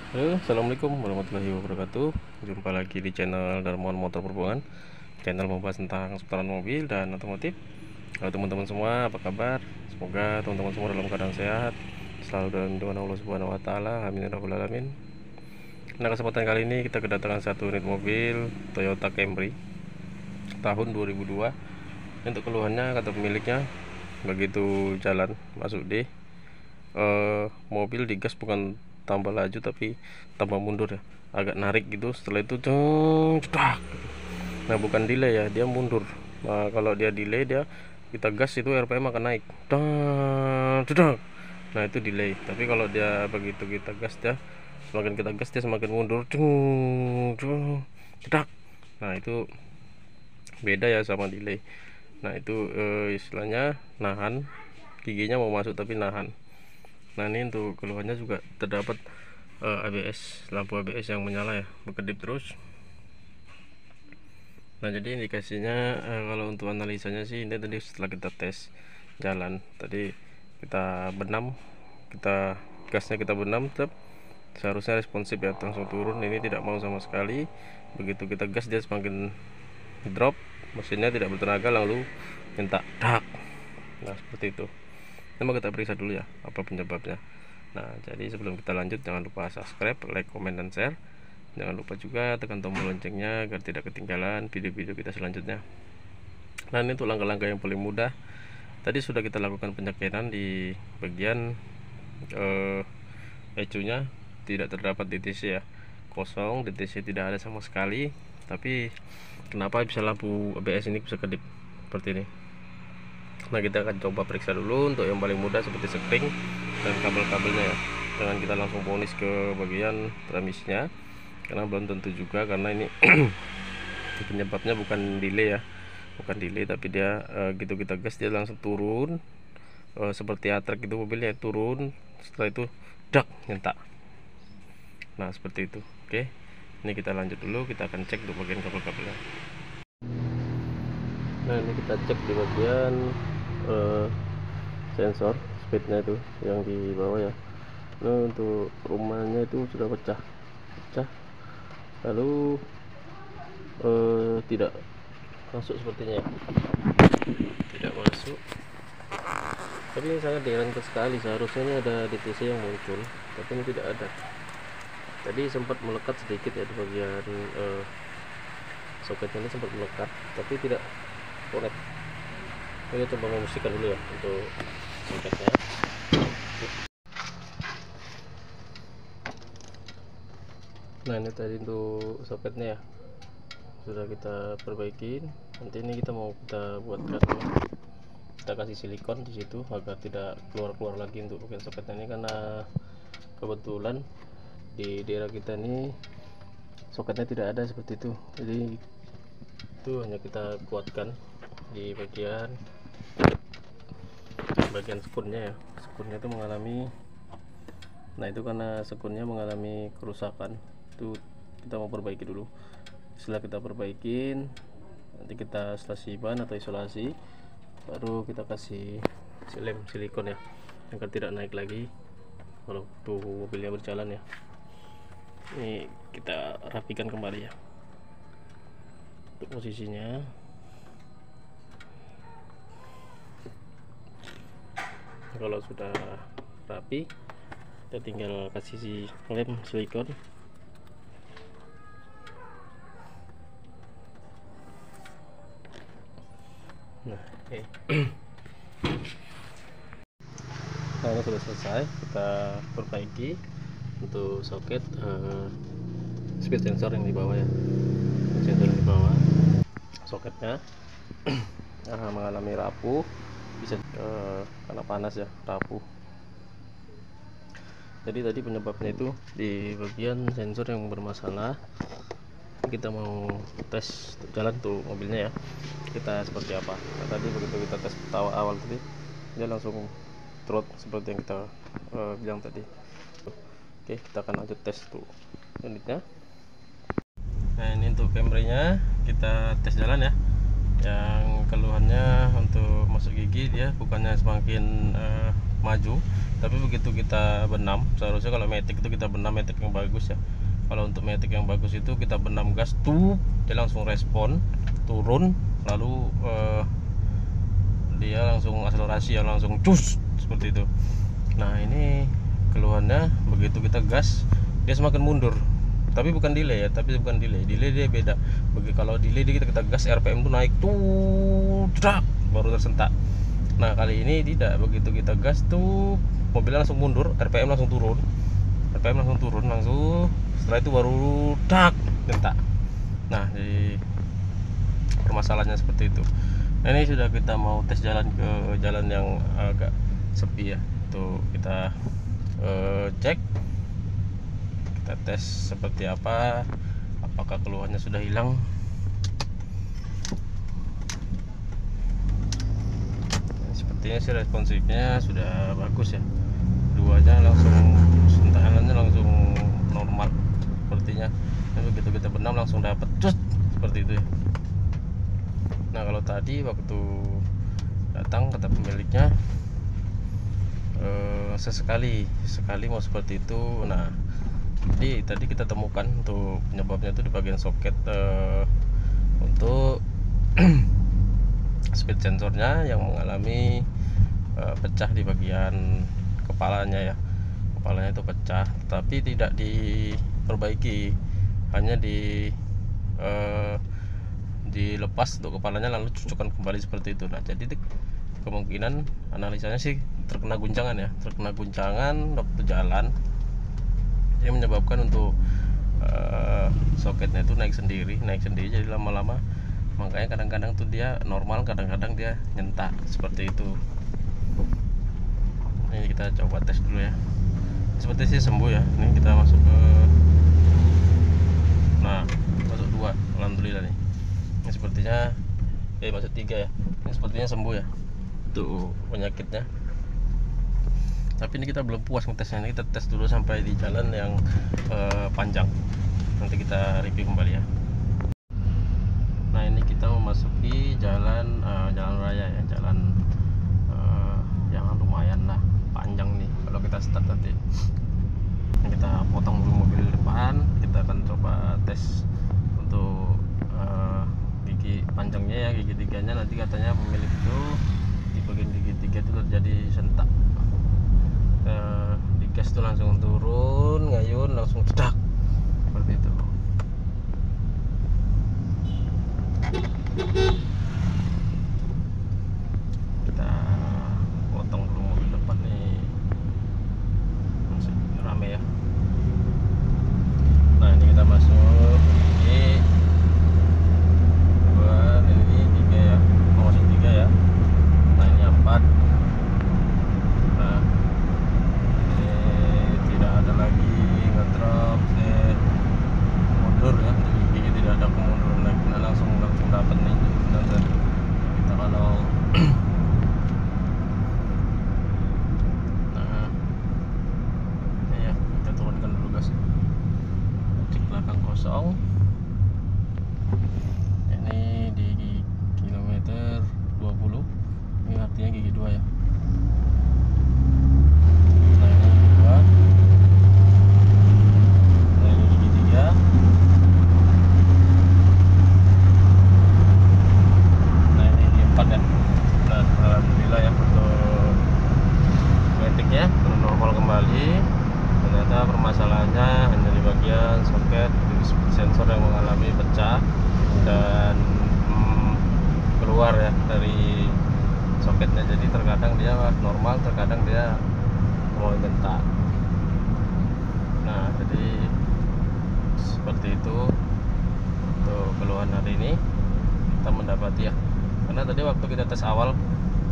Halo, assalamualaikum warahmatullahi wabarakatuh. Jumpa lagi di channel Darmawan Motor Perbuangan, channel membahas tentang seputaran mobil dan otomotif. Halo teman-teman semua, apa kabar? Semoga teman-teman semua dalam keadaan sehat, selalu dalam lindungan Allah Subhanahu Wa Taala. Amin ya rabbal alamin. Nah, kesempatan kali ini kita kedatangan satu unit mobil Toyota Camry tahun 2002. Untuk keluhannya, kata pemiliknya, begitu jalan masuk D, mobil digas bukan tambah laju tapi tambah mundur ya, agak narik gitu. Setelah itu cedak. Nah, bukan delay ya, dia mundur. Nah, kalau dia delay, dia kita gas itu RPM akan naik, cedak. Nah, itu delay. Tapi kalau dia begitu kita gas, dia semakin kita gas dia semakin mundur, cedak. Nah, itu beda ya sama delay. Nah, itu istilahnya nahan, giginya mau masuk tapi nahan. Nah, ini untuk keluhannya juga terdapat ABS, lampu ABS yang menyala ya, berkedip terus. Nah, jadi indikasinya kalau untuk analisanya sih, ini tadi setelah kita tes jalan tadi, kita benam, kita gasnya kita benam, tetap seharusnya responsif ya, langsung turun. Ini tidak mau sama sekali. Begitu kita gas dia semakin drop, mesinnya tidak bertenaga lalu minta dak. Nah, seperti itu. Coba kita periksa dulu ya apa penyebabnya. Nah, jadi sebelum kita lanjut, jangan lupa subscribe, like, comment, dan share. Jangan lupa juga tekan tombol loncengnya agar tidak ketinggalan video-video kita selanjutnya. Nah, ini untuk langkah-langkah yang paling mudah. Tadi sudah kita lakukan penyakitan di bagian ecunya, tidak terdapat DTC ya, kosong, DTC tidak ada sama sekali. Tapi kenapa bisa lampu ABS ini bisa kedip seperti ini? Nah, kita akan coba periksa dulu untuk yang paling mudah seperti spring dan kabel-kabelnya ya. Jangan kita langsung fonis ke bagian transmisinya, karena belum tentu juga, karena ini penyebabnya bukan delay ya, bukan delay, tapi dia gitu kita gas dia langsung turun, seperti atrek gitu mobilnya turun. Setelah itu dak, nyentak. Nah, seperti itu. Oke, ini kita lanjut dulu, kita akan cek untuk bagian kabel-kabelnya. Nah, ini kita cek di bagian sensor speednya itu yang di bawah ya. Nah, untuk rumahnya itu sudah pecah, lalu tidak masuk sepertinya ya, tidak masuk. Tapi ini sangat diherankan sekali, seharusnya ini ada DTC yang muncul, tapi ini tidak ada. Tadi sempat melekat sedikit ya di bagian soketnya, ini sempat melekat tapi tidak connect. Kita coba membersihkan dulu ya untuk soketnya. Nah, ini tadi untuk soketnya ya, sudah kita perbaikin. Nanti ini kita mau kita buatkan, kita kasih silikon di situ agar tidak keluar lagi untuk bagian soketnya ini, karena kebetulan di daerah kita ini soketnya tidak ada seperti itu. Jadi itu hanya kita kuatkan di bagian sekunnya ya. Sekunnya itu mengalami, nah itu karena sekunnya mengalami kerusakan, itu kita mau perbaiki dulu. Setelah kita perbaikin, nanti kita selasi ban atau isolasi, baru kita kasih lem silikon ya, agar tidak naik lagi waktu mobilnya berjalan ya. Ini kita rapikan kembali ya untuk posisinya. Kalau sudah rapi, kita tinggal kasih lem silikon. Nah, oke. Nah, ini sudah selesai, kita perbaiki untuk soket speed sensor yang di bawah ya, sensor yang di bawah soketnya mengalami rapuh, bisa karena panas ya, rapuh. Jadi tadi penyebabnya itu di bagian sensor yang bermasalah. Kita mau tes jalan tuh mobilnya ya, kita seperti apa. Nah, tadi begitu kita tes awal tadi, dia langsung trot seperti yang kita bilang tadi. Oke, kita akan lanjut tes tuh unitnya. Nah, ini untuk Camry-nya kita tes jalan ya. Yang keluhannya untuk masuk gigi, dia bukannya semakin maju, Tapi begitu kita benam, seharusnya kalau matic itu kita benam matic yang bagus ya. Kalau untuk matic yang bagus itu kita benam gas tuh dia langsung respon turun, lalu dia langsung akselerasi ya, langsung cus seperti itu. Nah ini keluhannya begitu kita gas dia semakin mundur, tapi bukan delay ya, delay dia beda. Kalau delay kita gas RPM tuh naik tuh baru tersentak. Nah kali ini tidak, begitu kita gas tuh mobilnya langsung mundur, RPM langsung turun, langsung setelah itu baru nyentak. Nah jadi permasalahannya seperti itu. Nah ini sudah kita mau tes jalan ke jalan yang agak sepi ya, tuh kita cek, kita tes seperti apa, apakah keluhannya sudah hilang. Sepertinya sih responsifnya sudah bagus ya, duanya langsung sentakannya langsung normal sepertinya. Dan begitu kita benam langsung dapat cus seperti itu ya. Nah kalau tadi waktu datang kata pemiliknya sesekali mau seperti itu. Nah jadi tadi kita temukan untuk penyebabnya itu di bagian soket untuk speed sensornya yang mengalami pecah di bagian kepalanya ya. Kepalanya itu pecah, tapi tidak diperbaiki, hanya dilepas untuk kepalanya lalu cucukkan kembali seperti itu. Nah jadi kemungkinan analisanya sih terkena guncangan ya, waktu jalan yang menyebabkan untuk soketnya itu naik sendiri jadi lama-lama, makanya kadang-kadang tuh dia normal, kadang-kadang dia nyentak seperti itu. Ini kita coba tes dulu ya, seperti sih sembuh ya. Ini kita masuk ke, nah masuk 2, alhamdulillah nih. Ini sepertinya masuk 3 ya, ini sepertinya sembuh ya tuh penyakitnya. Tapi ini kita belum puas ngetesnya, ini kita tes dulu sampai di jalan yang panjang, nanti kita review kembali ya. Nah ini kita memasuki jalan raya ya, jalan yang lumayan lah panjang nih kalau kita start nanti. Kita potong dulu mobil depan, kita akan coba tes untuk gigi panjangnya ya, gigi 3-nya. Nanti katanya pemilik itu di bagian gigi 3 itu terjadi sentak, di gas itu langsung turun, ngayun langsung cedak seperti itu. Kita potong dulu mobil depan nih, masih rame ya. Nah ini kita masuk gigi 2, ini 3 ya, mau masuk 3 ya. Nah ini 4. Nah ini tidak ada lagi ngedrop, mundur ya, gigi tidak ada kemunduran lagi. Nah langsung dapat nih. Dan kita kalau nah ini ya, kita turunkan dulu gas, cek belakang kosong. Ini di kilometer 20, ini artinya gigi 2 ya. Nah ini gigi 2, nah ini gigi 3. Nah ini gigi 4 ya. Nah alhamdulillah ya, untuk maticnya normal kembali. Ternyata permasalahannya hanya di bagian soket sensor yang mengalami pecah dan keluar ya dari soketnya. Jadi terkadang dia normal, terkadang dia mau nyentak. Nah jadi seperti itu untuk keluhan hari ini kita mendapati ya. Karena tadi waktu kita tes awal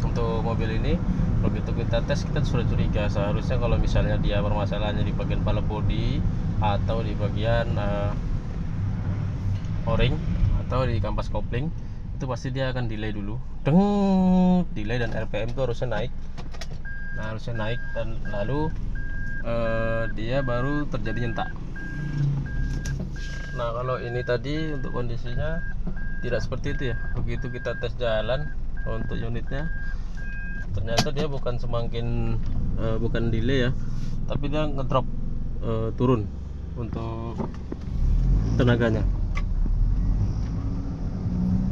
untuk mobil ini, begitu kita tes kita sudah curiga, seharusnya kalau misalnya dia permasalahannya di bagian pala bodi atau di bagian o-ring atau di kampas kopling, itu pasti dia akan delay dulu, delay, dan RPM itu harusnya naik. Nah harusnya naik dan lalu dia baru terjadi nyentak. Nah kalau ini tadi untuk kondisinya tidak seperti itu ya. Begitu kita tes jalan untuk unitnya, ternyata dia bukan semakin bukan delay ya, tapi dia ngedrop turun untuk tenaganya.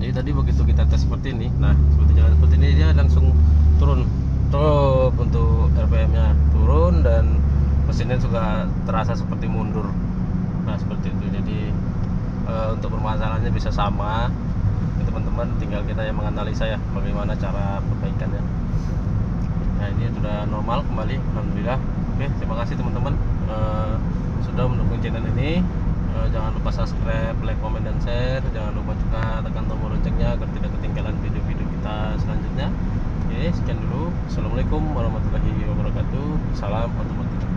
Jadi tadi begitu kita tes seperti ini, nah seperti jalan seperti ini dia langsung turun drop untuk RPM-nya turun dan mesinnya juga terasa seperti mundur. Nah seperti itu. Jadi untuk permasalahannya bisa sama, teman-teman tinggal kita yang menganalisa ya bagaimana cara perbaikannya. Nah ini sudah normal kembali, alhamdulillah. Oke, terima kasih teman-teman sudah mendukung channel ini. Jangan lupa subscribe, like, komen, dan share. Jangan lupa juga tekan tombol loncengnya agar tidak ketinggalan video-video kita selanjutnya. Oke, sekian dulu. Assalamualaikum warahmatullahi wabarakatuh. Salam otomotif.